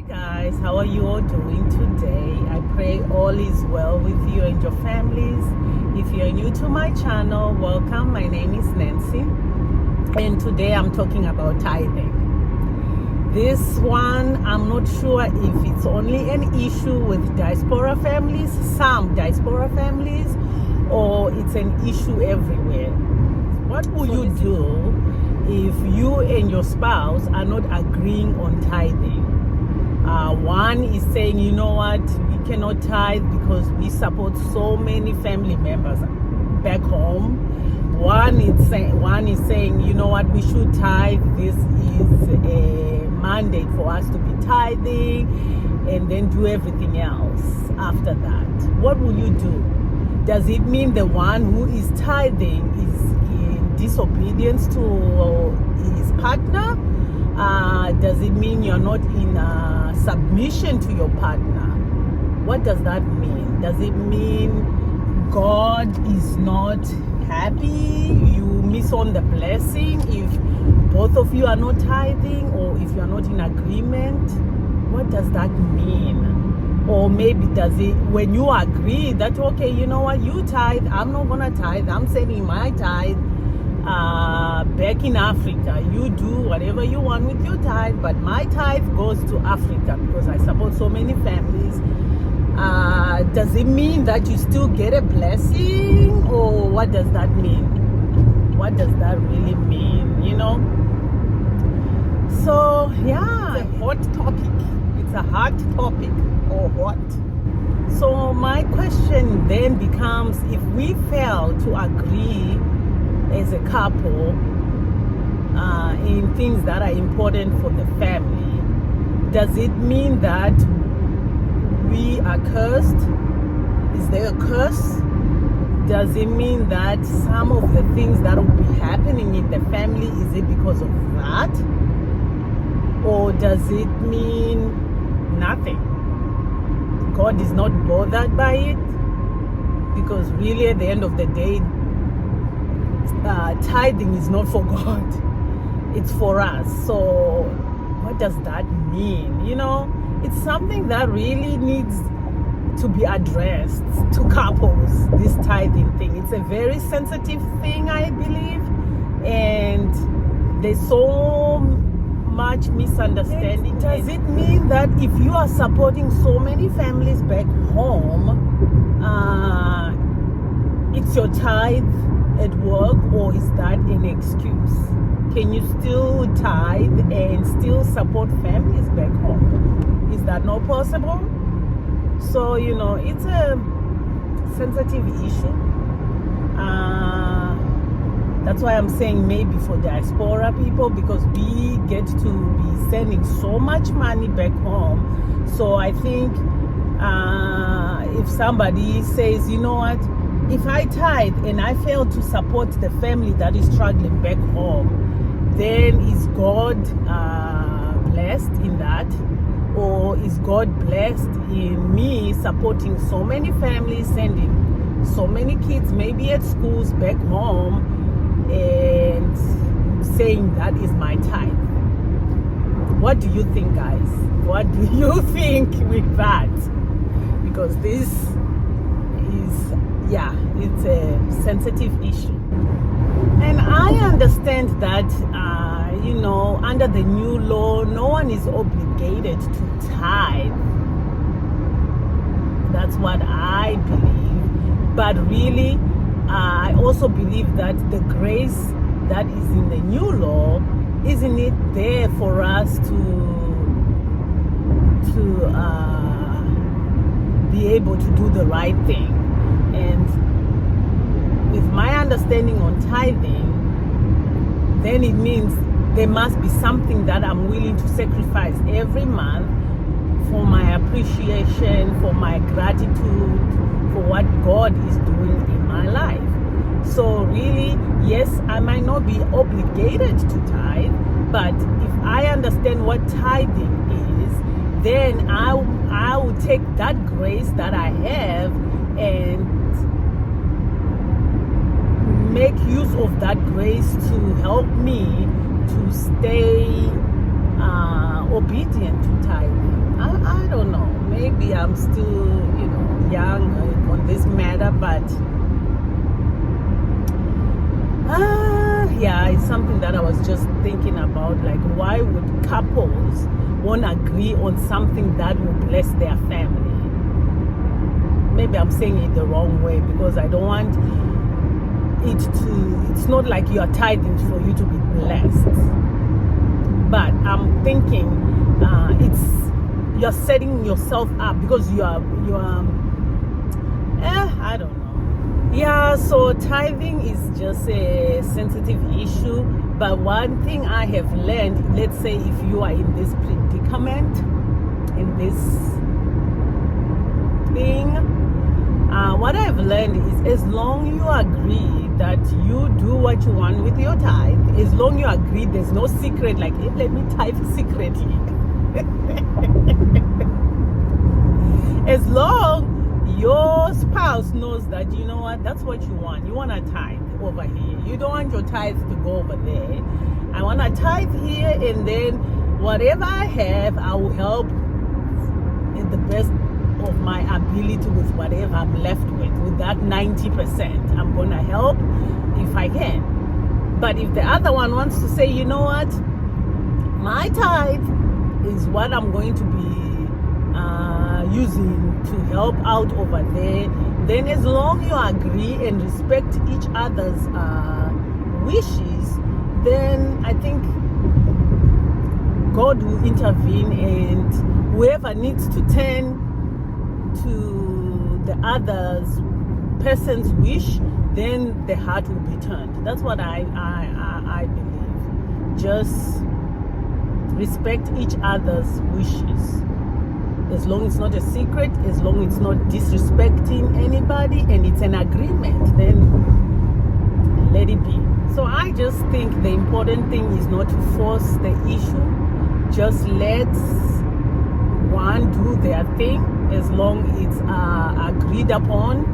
Guys, how are you all doing today? I pray all is well with you and your families. If you're new to my channel, welcome. My name is Nancy, and today I'm talking about tithing. This one, I'm not sure if it's only an issue with diaspora families, some diaspora families, or it's an issue everywhere. What will you do if you and your spouse are not agreeing on tithing? One is saying, you know what, we cannot tithe because we support so many family members back home. One is saying, you know what, we should tithe. This is a mandate for us to be tithing, and then do everything else after that. What will you do? Does it mean the one who is tithing is in disobedience to his partner? Does it mean you're not in submission to your partner? What does that mean? Does it mean God is not happy? You miss on the blessing if both of you are not tithing, or if you're not in agreement? What does that mean? Or maybe does it, when you agree that, okay, you know what, you tithe, I'm not gonna tithe, I'm sending my tithe back in Africa. You do whatever you want with your tithe, but my tithe goes to Africa because I support so many families. Does it mean that you still get a blessing, or what does that mean? What does that really mean, you know? So yeah, it's a hot topic. It's a hot topic, or what? So my question then becomes, if we fail to agree as a couple in things that are important for the family, does it mean that we are cursed? Is there a curse? Does it mean that some of the things that will be happening in the family, is it because of that? Or does it mean nothing? God is not bothered by it? Because really at the end of the day, tithing is not for God, it's for us. So what does that mean? You know, it's something that really needs to be addressed to couples, this tithing thing. It's a very sensitive thing, I believe, and there's so much misunderstanding. Does it mean that if you are supporting so many families back home, it's your tithe at work, or is that an excuse? Can you still tithe and still support families back home? Is that not possible? So, you know, it's a sensitive issue. That's why I'm saying maybe for diaspora people, because we get to be sending so much money back home. So I think if somebody says, you know what, if I tithe and I fail to support the family that is struggling back home, then is God blessed in that? Or is God blessed in me supporting so many families, sending so many kids maybe at schools back home, and saying that is my tithe? What do you think, guys? What do you think with that? Because this is, yeah, it's a sensitive issue. And I understand that, you know, under the new law, no one is obligated to tithe. That's what I believe. But really, I also believe that the grace that is in the new law, isn't it there for us to be able to do the right thing? And with my understanding on tithing, then it means there must be something that I'm willing to sacrifice every month for my appreciation, for my gratitude, for what God is doing in my life. So really, yes, I might not be obligated to tithe, but if I understand what tithing is, then I will take that grace that I have and make use of that grace to help me to stay obedient to tithing. I'm still, young on this matter, but yeah, it's something that I was just thinking about. Like, why would couples won't agree on something that will bless their family? Maybe I'm saying it the wrong way, because I don't want it's not like you are tithing for you to be blessed, but I'm thinking you're setting yourself up, because you are I don't know. Yeah, so tithing is just a sensitive issue, but one thing I have learned, let's say if you are in this predicament, in this thing, what I've learned is, as long you agree that you do what you want with your tithe, as long you agree, there's no secret like, hey, let me tithe secretly. As long your spouse knows that, you know what, that's what you want a tithe over here, you don't want your tithe to go over there. I want a tithe here, and then whatever I have, I will help in the best of my ability with whatever I'm left with that 90%. I'm gonna help if I can. But if the other one wants to say, you know what, my tithe is what I'm going to be using to help out over there, then as long you agree and respect each other's wishes, then I think God will intervene, and whoever needs to turn to the other's person's wish, then the heart will be turned. That's what I believe. Just respect each other's wishes. As long as it's not a secret, as long as it's not disrespecting anybody, and it's an agreement, then let it be. So I just think the important thing is not to force the issue. Just let one do their thing, as long it's agreed upon.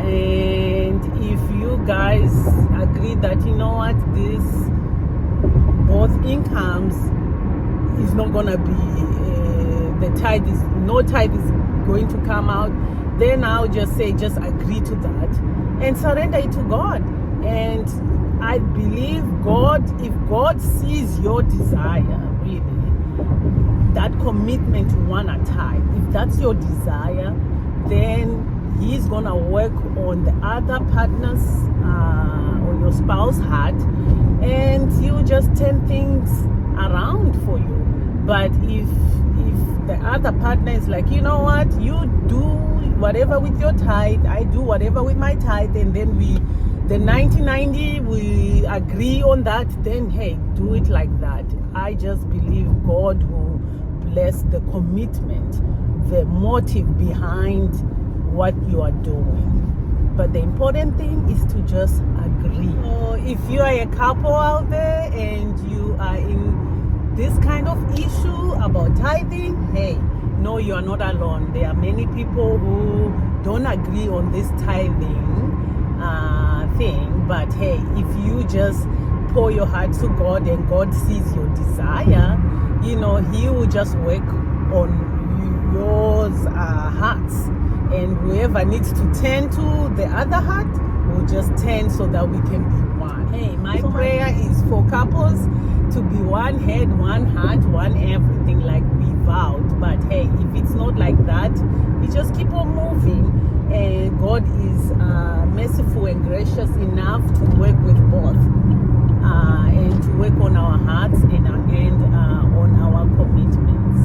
And if you guys agree that, you know what, this both incomes is not gonna be no tithe is going to come out, then I'll just say, just agree to that and surrender it to God. And I believe God, if God sees your desire, really, that commitment to want a tithe, if that's your desire, then He's gonna work on the other partner's or your spouse's heart, and He'll just turn things around for you. But if the other partner is like, you know what, you do whatever with your tithe, I do whatever with my tithe, and then the 90-90, we agree on that, then hey, do it like that. I just believe God will bless the commitment, the motive behind what you are doing. But the important thing is to just agree. So if you are a couple out there and you are in this kind of issue about tithing, hey, no, you are not alone. There are many people who don't agree on this tithing thing, but hey, if you just pour your heart to God and God sees your desire, you know, He will just work on yours hearts, and whoever needs to turn to the other heart will just turn, so that we can be one. Hey, my prayer is for couples to be one head, one heart, one everything, like we vowed. But hey, if it's not like that, we just keep on moving, and God is merciful and gracious enough to work with both, and to work on our hearts and on our commitments.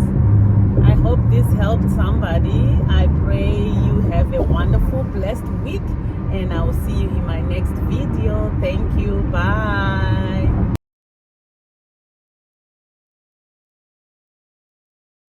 I hope this helped somebody. I pray you have a wonderful, blessed week, and I will see you in my next video.